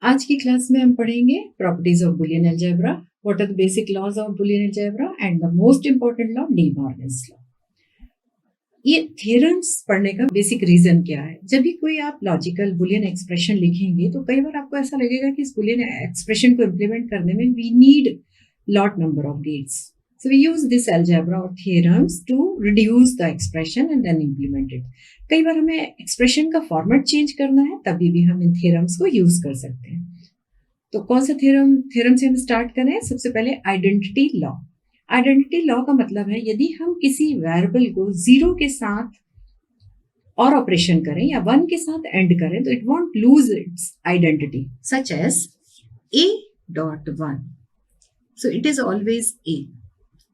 आज की क्लास में हम पढ़ेंगे properties of Boolean algebra, what are the basic laws of Boolean algebra and the most important law, De Morgan's law. ये theorems पढ़ने का बेसिक रीजन क्या है? जब भी कोई आप लॉजिकल बुलियन एक्सप्रेशन लिखेंगे तो कई बार आपको ऐसा लगेगा कि इस बुलियन एक्सप्रेशन को इम्प्लीमेंट करने में we need lot number of gates, so we use this algebra or theorems to reduce the expression and then implement it. कई बार हमें एक्सप्रेशन का फॉर्मेट चेंज करना है, तभी भी हम इन थ्योरम्स को यूज कर सकते हैं। तो कौन सा थ्योरम से हम स्टार्ट करें? सबसे पहले आइडेंटिटी लॉ। आइडेंटिटी लॉ का मतलब है यदि हम किसी वेरिएबल को जीरो के साथ और ऑपरेशन करें या वन के साथ एंड करें तो it won't lose its identity, such as a dot one, so it is always a।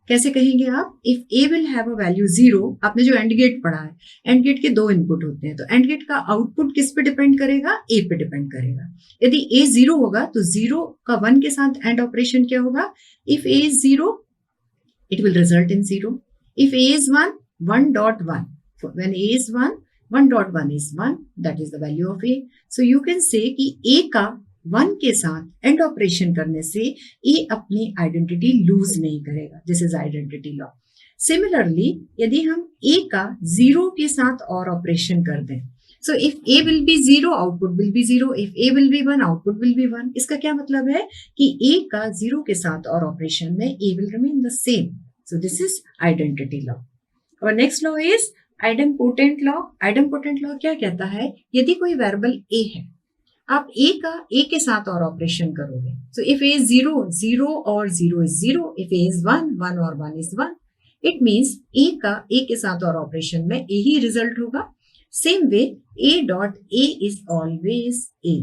कैसे कहेंगे आप? If a will have a value zero, आपने जो एंड गेट पढ़ा है, एंड गेट के दो इनपुट होते हैं, तो एंड गेट का आउटपुट किस पे डिपेंड करेगा? a पे डिपेंड करेगा। यदि a जीरो होगा तो जीरो का वन के साथ एंड ऑपरेशन क्या होगा? If a is zero it will result in zero. If a is one, one dot one, when a is one, one dot one is one, that is the value of a। So you can say कि a का one के साथ and operation करने से ए अपनी identity loose नहीं करेगा। This is identity law. Similarly यदि हम ए का जीरो के साथ और ऑपरेशन कर दें, सो if A will be zero output will be zero, if A will be one output will be one. इसका क्या मतलब है कि ए का जीरो के साथ और ऑपरेशन में A will remain the same. So this is identity law. और next law is idempotent law. Idempotent law क्या कहता है? यदि कोई वेरिएबल ए है, आप ए के साथ और ऑपरेशन करोगे, so if A is zero, zero और zero is zero, if A is one, one और one is one, it means A का ए के साथ और ऑपरेशन में ए ही रिजल्ट होगा। Same way A dot A is always A.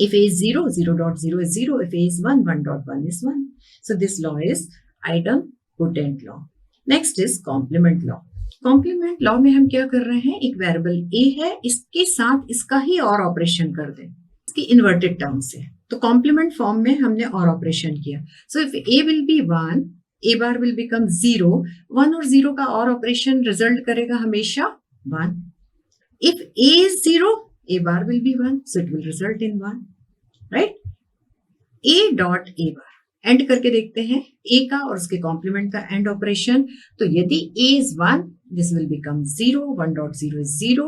If A is zero, zero dot zero is zero, if A is one, one dot one is one. So this law is idempotent law. Next is complement law. Complement law में हम क्या कर रहे हैं? एक variable a है, इसके साथ इसका ही और ऑपरेशन कर दें, इसकी इन्वर्टेड टर्म से, तो कॉम्प्लीमेंट फॉर्म में हमने और ऑपरेशन किया। So if a will be one, a bar will become zero, one और जीरो का और ऑपरेशन रिजल्ट करेगा हमेशा one. If a is zero, a bar will be one, so it will result in one, right? a dot a bar and करके देखते हैं a का और उसके कॉम्प्लीमेंट का एंड ऑपरेशन। तो यदि a is one, this will become 0, 1 dot 0 is 0,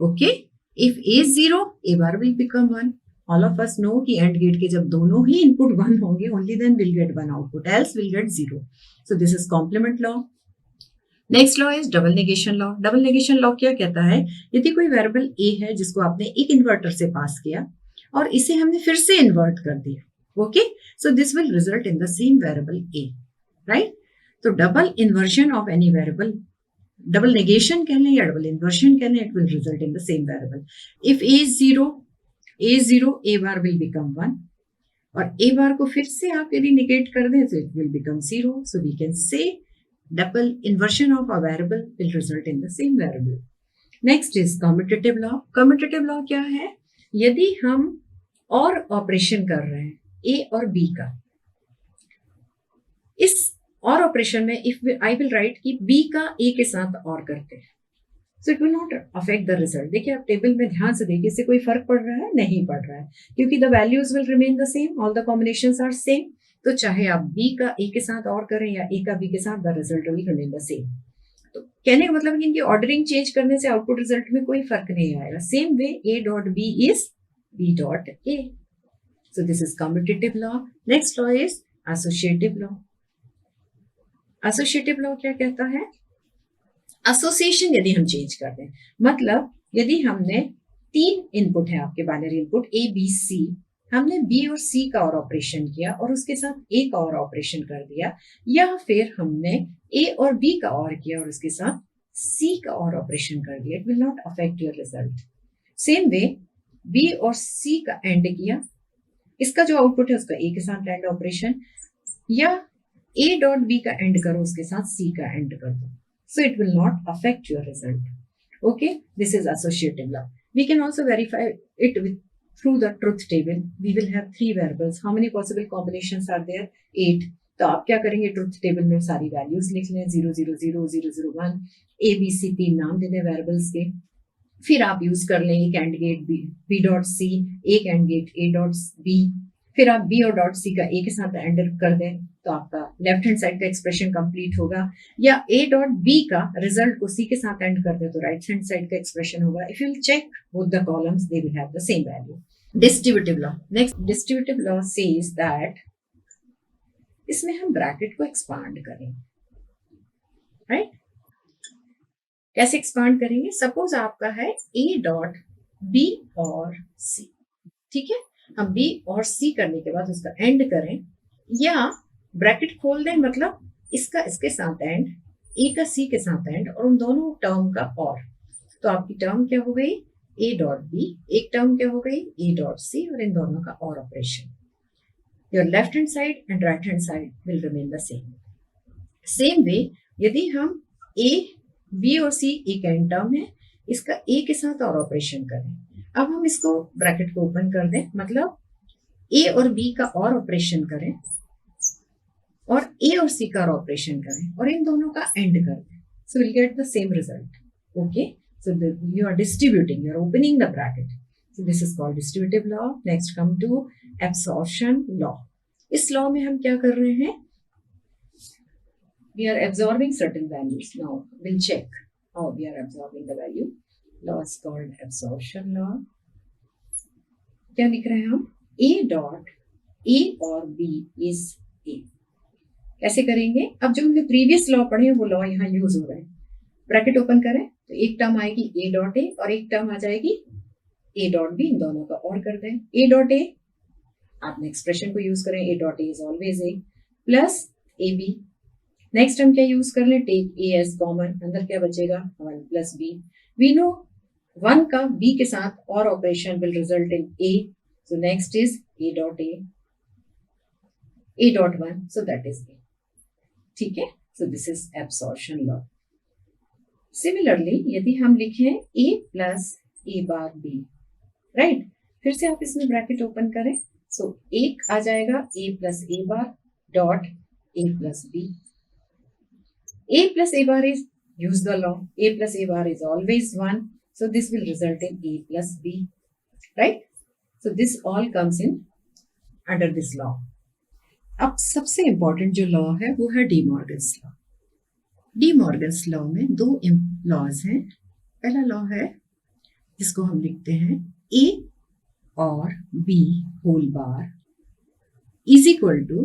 okay? If a is 0, a bar will become 1. All of us know कि AND gate के जब दोनों ही input 1 होंगे, only then we'll get one output, else we'll get 0. So this is complement law. Next law is double negation law. Double negation law क्या कहता है? यदि कोई वेरिएबल a है जिसको आपने एक इन्वर्टर से पास किया और इसे हमने फिर से इन्वर्ट कर दिया, okay? So this will result in the same variable a, right? तो double inversion of any variable, double negation कह लें या डबल इन्वर्शन कह लें, it will result in the same variable. If A is zero, A bar will become one, और A बार को फिर से आप यदि निगेट कर दें तो it will become zero. So we can say double inversion of a variable will result in the same variable. Next is commutative law. Commutative law क्या है? यदि हम और ऑपरेशन कर रहे हैं ए और बी का, इस और ऑपरेशन में इफ आई विल राइट कि बी का ए के साथ और करते हैं, so it will not affect the result. देखिए आप टेबल में ध्यान से देखिए, इससे कोई फर्क पड़ रहा है? नहीं पड़ रहा है, क्योंकि the values will remain the same, all the combinations are same. तो चाहे आप बी का ए के साथ और करें या ए का बी के साथ, the result will remain the same. तो कहने का मतलब कि इनकी ऑर्डरिंग चेंज करने से आउटपुट रिजल्ट में कोई फर्क नहीं आएगा। Same way A dot B is B dot A. So this is commutative law. Next law is associative law. Associative law क्या कहता है? एसोसिएशन यदि हम चेंज कर दें, मतलब यदि हमने तीन इनपुट है आपके binary input A B C, हमने बी और सी का और ऑपरेशन किया और उसके साथ ए का और ऑपरेशन कर दिया, या फिर हमने ए और बी का और किया और उसके साथ सी का और ऑपरेशन कर दिया, it will not affect your result. Same way B और सी का एंड किया, इसका जो आउटपुट है उसका ए के साथ एंड ऑपरेशन, या A डॉट B का एंड करो उसके साथ C का एंड कर दो, so it will not affect your result. Okay, this is associative law. We can also verify it through the truth table. We will have 3 variables. How many possible combinations are there? 8. तो आप क्या करेंगे? Truth table में सारी values लिख लें, 0 0 0 0 0 1 A B C 3 नाम दे दें वेरिएबल्स के, फिर आप यूज कर लें एक and gate B dot C, एक and gate A dot B, फिर आप बी और डॉट सी का ए के साथ एंड कर दें तो आपका लेफ्ट हैंड साइड का एक्सप्रेशन कंप्लीट होगा, या ए डॉट बी का रिजल्ट को सी के साथ एंड कर दे तो राइट हैंड साइड का एक्सप्रेशन होगा. If you will check both the columns they will have the same value. Distributive law. Next distributive law says that इसमें हम ब्रैकेट को एक्सपांड करें, राइट? कैसे एक्सपांड करेंगे? सपोज आपका है ए डॉट बी और सी, ठीक है. हम बी और सी करने के बाद उसका एंड करें, या ब्रैकेट खोल दें, मतलब इसका इसके साथ एंड, ए का सी के साथ एंड, और उन दोनों टर्म का और. तो आपकी टर्म क्या हो गई? A dot B. एक टर्म क्या हो गई? ए डॉट सी, और इन दोनों का और operation. Your left hand side and right hand side will remain the same. Same way यदि हम ए बी और सी एक एंड टर्म है, इसका ए के साथ और ऑपरेशन करें. अब हम इसको ब्रैकेट को ओपन कर दें, मतलब ए और बी का और ऑपरेशन करें और ए और सी का और ऑपरेशन करें और इन दोनों का एंड कर दें. So will get the same result. Okay, so you are distributing, you are opening the bracket. So this is called distributive law. Next come to absorption law. इस लॉ में हम क्या कर रहे हैं? We are absorbing certain values. Now we'll check how we are absorbing the value. Law is called absorption law. क्या लिख रहे हैं हम? A dot A और B is A. कैसे करेंगे? अब जो हमने प्रीवियस लॉ पढ़े वो लॉ यहाँ यूज हो रहे हैं. ब्रैकेट ओपन करें तो एक टर्म आएगी A डॉट A और एक टर्म आ जाएगी A डॉट B. इन दोनों का और कर दें. A डॉट A, आपने एक्सप्रेशन को यूज करें, A dot A is always A plus AB. Next हम क्या यूज कर लें? Take A as common. अंदर क्या बचेगा? 1 प्लस बी. वी नो 1 का बी के साथ और operation will result in A. So next is a dot A dot 1, so that is ए. ठीक है, सो this is absorption law. Similarly यदि हम लिखें ए plus A bar B, right, फिर से आप इसमें ब्रैकेट ओपन करें. सो एक आ जाएगा A plus A bar dot A plus B. A plus A bar is, use the law, A plus A bar is always 1. So this will result in A plus B, right? So this all comes in under this law. अब सबसे important जो law है वो है De Morgan's law. De Morgan's law में दो laws हैं. पहला law है जिसको हम लिखते हैं A और B whole bar is equal to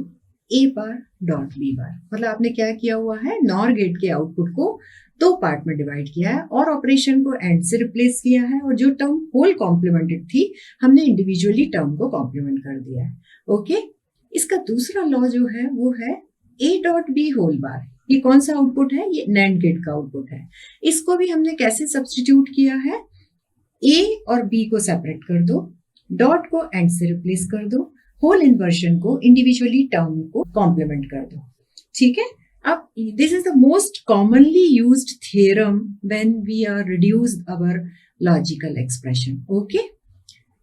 A bar dot B bar. मतलब आपने क्या किया हुआ है? नॉर गेट के आउटपुट को दो पार्ट में डिवाइड किया है और ऑपरेशन को एंड से रिप्लेस किया है, और जो टर्म होल कॉम्प्लीमेंटेड थी हमने इंडिविजुअली टर्म को कॉम्प्लीमेंट कर दिया है. ओके, इसका दूसरा लॉ जो है वो है A dot B whole bar. ये कौन सा आउटपुट है? ये नैंड गेट का आउटपुट है. इसको भी हमने कैसे सब्स्टिट्यूट किया है? ए और बी को सेपरेट कर दो, डॉट को एंड से रिप्लेस कर दो, होल इन्वर्शन को इंडिविजुअली टर्म को कॉम्प्लीमेंट कर दो. ठीक है. अब this is the most commonly used theorem when we are reduced our logical expression. Okay,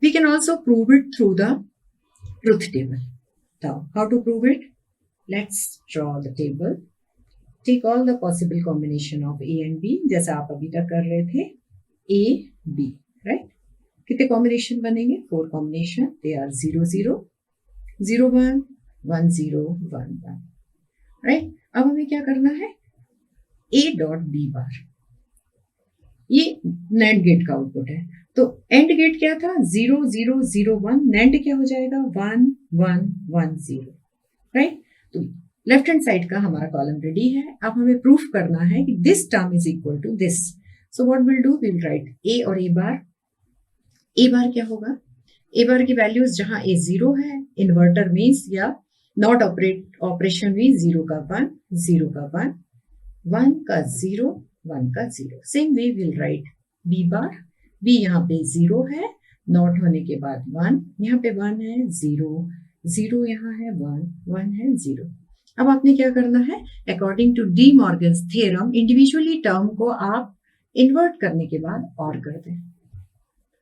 we can also prove it through the truth table. Now how to prove it? Let's draw the table. Take all the possible combination of A and B, जैसा आप अभी तक कर रहे थे. A B, right. कितने combination बनेंगे? 4 combination. They are 0 0 0 1 1 0 1 1, right. अब हमें क्या करना है? ए डॉट बी बार, ये नैंड गेट का आउटपुट है. तो एंड गेट क्या था? 0 0 0 1. नैंड क्या हो जाएगा? 1 1 1 0, राइट. तो लेफ्ट हैंड साइड का हमारा कॉलम रेडी है. अब हमें प्रूफ करना है कि this term is equal to this. So what will do? Will write A और ए बार. ए बार क्या होगा? ए बार की वैल्यूज जहां ए 0 है, इन्वर्टर मीन्स या नॉट ऑपरेशन मीन्स 0 का 1 0 का 1 1 का 0 1 का 0. Same way will write B bar. B यहाँ पे 0 है, नॉट होने के बाद 1, यहाँ पे 1 है, 0 0 यहाँ है, 1 1 है, 0. अब आपने क्या करना है? According to De Morgan's theorem individually term को आप इन्वर्ट करने के बाद और कर दें.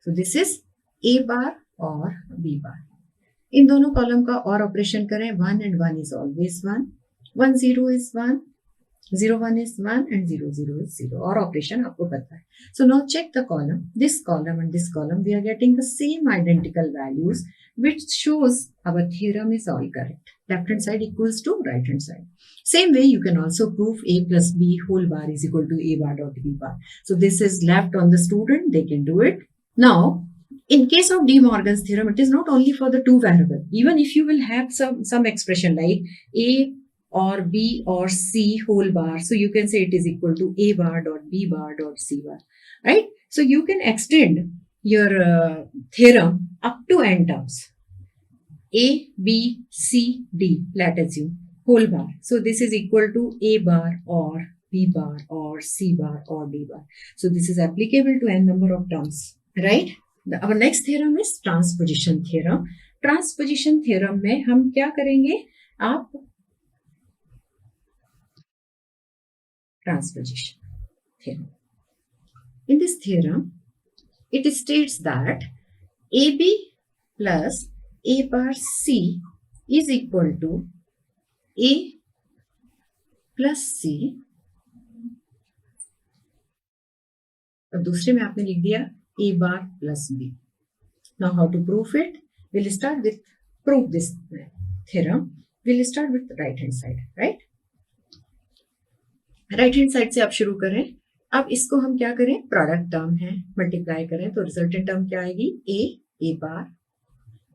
सो दिस इज ए बार और बी बार. इन दोनों कॉलम का और ऑपरेशन करें. 1 and 1 is always 1. 1 0 is 1. 0 1 is 1 and 0 0 is 0 और ऑपरेशन आपको पता है. So now check the column, this column and this column, we are getting the same identical values which shows our theorem is all correct. Left hand side equals to right hand side. Same way you can also prove a plus b whole bar is equal to a bar dot b bar. So this is left on the student, they can do it. Now in case of De Morgan's theorem, it is not only for the two variable. Even if you will have some expression like a or b or c whole bar, so you can say it is equal to a bar dot b bar dot c bar, right? So you can extend your theorem up to n terms. A, b, c, d, let us assume whole bar. So this is equal to a bar or b bar or c bar or d bar. So this is applicable to n number of terms, right? Our next theorem is transposition theorem. Transposition theorem में हम क्या करेंगे? आप transposition theorem. In this theorem, it states that AB plus A bar C is equal to A plus C. अब दूसरे में आपने लिख दिया A bar plus B. Now how to prove it? We'll start with prove this theorem. We'll start with the right hand side, right? Right hand side से आप शुरू करें. अब इसको हम क्या करें? प्रोडक्ट टर्म है, मल्टीप्लाई करें तो रिजल्टेंट टर्म क्या आएगी? ए बार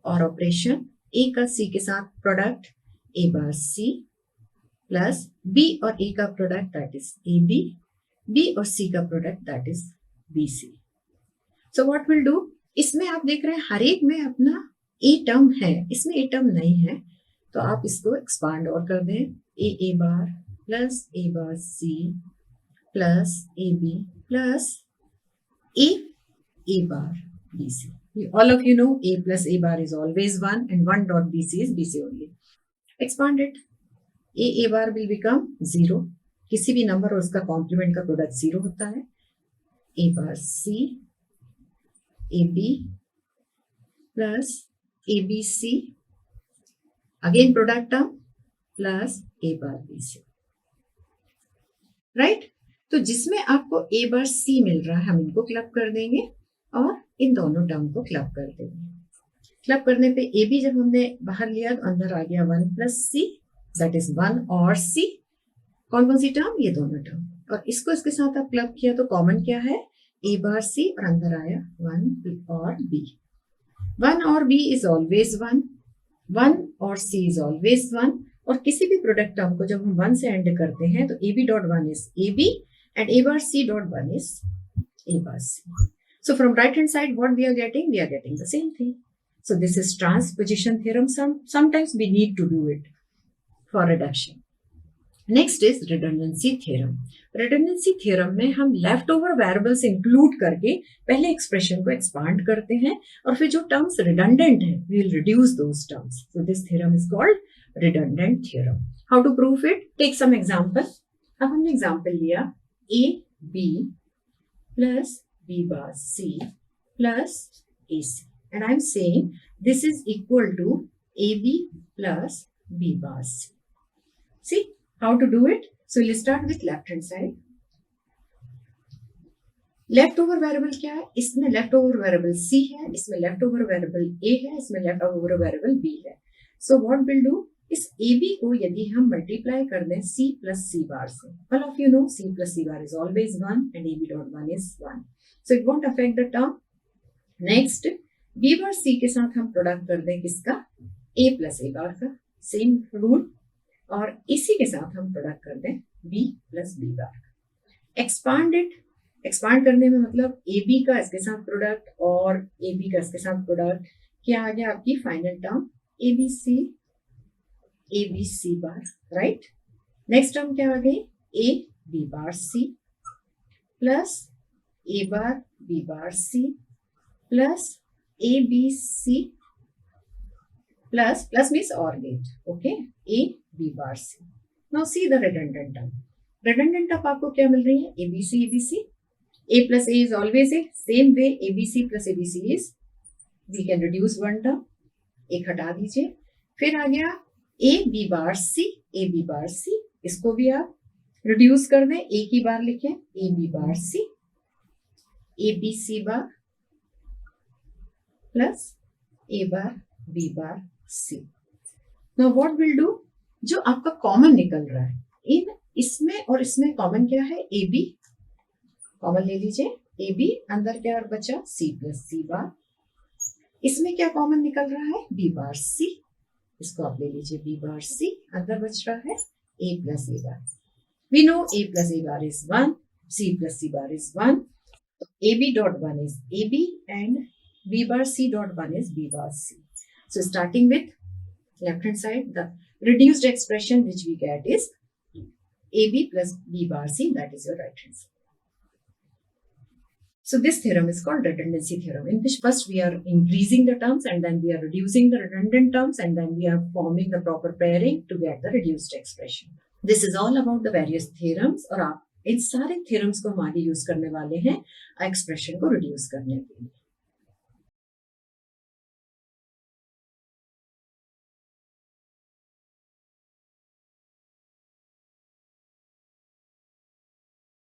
और ऑपरेशन ए का सी के साथ product A bar C plus B और ए का product that is A B और सी का product that is B C. So what will do? इसमें आप देख रहे हैं हर एक में अपना ए टर्म है, इसमें ए टर्म नहीं है, तो आप इसको एक्सपांड और कर दें. ए बार plus a bar c plus ab plus a bar bc. All of you know a plus a bar is always 1 and 1 dot bc is bc only. Expand it. A bar will become 0. किसी भी number और उसका complement का product 0 होता है. a bar c ab plus abc again product term plus a bar bc. Right? तो जिसमें आपको ए बार सी मिल रहा है हम इनको क्लब कर देंगे और इन दोनों टर्म को क्लब कर देंगे. क्लब करने पे ए बी जब हमने बाहर लिया तो अंदर आ गया 1 प्लस सी दैट इज 1 और सी. कौन कौन सी टर्म? ये दोनों टर्म. और इसको इसके साथ आप क्लब किया तो कॉमन क्या है? ए बार सी और अंदर आया 1 और बी. 1 और बी इज ऑलवेज 1 और सी इज ऑलवेज 1. और किसी भी प्रोडक्ट टर्म को जब हम 1 से एंड करते हैं तो A B dot 1 is A B and A bar C dot 1 is A bar C. So from right hand side what we are getting the same thing. So this is transposition theorem. Sometimes we need to do it for reduction. Next is redundancy theorem. Redundancy theorem में हम left over variables include करके पहले expression को expand करते हैं और फिर जो टर्म्स रिडंडेंट है we will reduce those terms. So this theorem is called redundant theorem. How to prove it? Take some example. अब हमने एग्जाम्पल लिया a b plus b bar c plus ac and I am saying this is equal to ab plus b bar c. See how to do it? So we'll start with left hand side. Left over variable क्या है? इसमें left over variable c है, इसमें left over variable a है, इसमें left over variable b है. So what we'll do? इस AB को यदि हम मल्टीप्लाई कर दें C प्लस C बार से, all of you know C plus C bar is always 1 and AB dot 1 is 1. So it won't affect the term. Next, B bar C के साथ हम प्रोडक्ट कर दें किसका? A plus A bar का, same rule. और इसी के साथ हम प्रोडक्ट कर दें B plus B bar का. Expand it. एक्सपांड करने में मतलब AB का इसके साथ प्रोडक्ट और AB का इसके साथ प्रोडक्ट. क्या आ गया आपकी final term? ABC bar, right? Next term क्या आ गई? A B bar C plus A bar B bar C plus ABC plus means और gate. Okay, A B bar C. Now see the redundant term. Redundant term आपको क्या मिल रही है? ABC. A plus A is always A. Same way ABC plus ABC is, we can reduce one term. एक हटा दीजिए. फिर आ गया A B bar C, A B bar C. इसको भी आप रिड्यूस कर दें, ए की बार लिखें, A B bar C, A B C bar plus A bar B bar C. Now what will do, जो आपका कॉमन निकल रहा है इन इसमें और इसमें कॉमन क्या है, ए बी कॉमन ले लीजिए, ए बी अंदर क्या बचा, सी प्लस सी बार, इसमें क्या कॉमन निकल रहा है, बी बार सी, इसको आप ले लीजिए बी बार सी, अंदर बच रहा है A plus A bar. We know A plus A bar is 1, C plus C bar is 1, तो A B dot 1 is A B and B bar C dot 1 is b bar c. So starting with left hand side, the reduced expression which we get is ab plus b bar c, that is your right hand side. So this theorem is called redundancy theorem, in which first we are increasing the terms and then we are reducing the redundant terms and then we are forming the proper pairing to get the reduced expression. This is all about the various theorems, और आप इन सारे theorems को हम आगे use करने वाले हैं expression को रिड्यूस करने के लिए।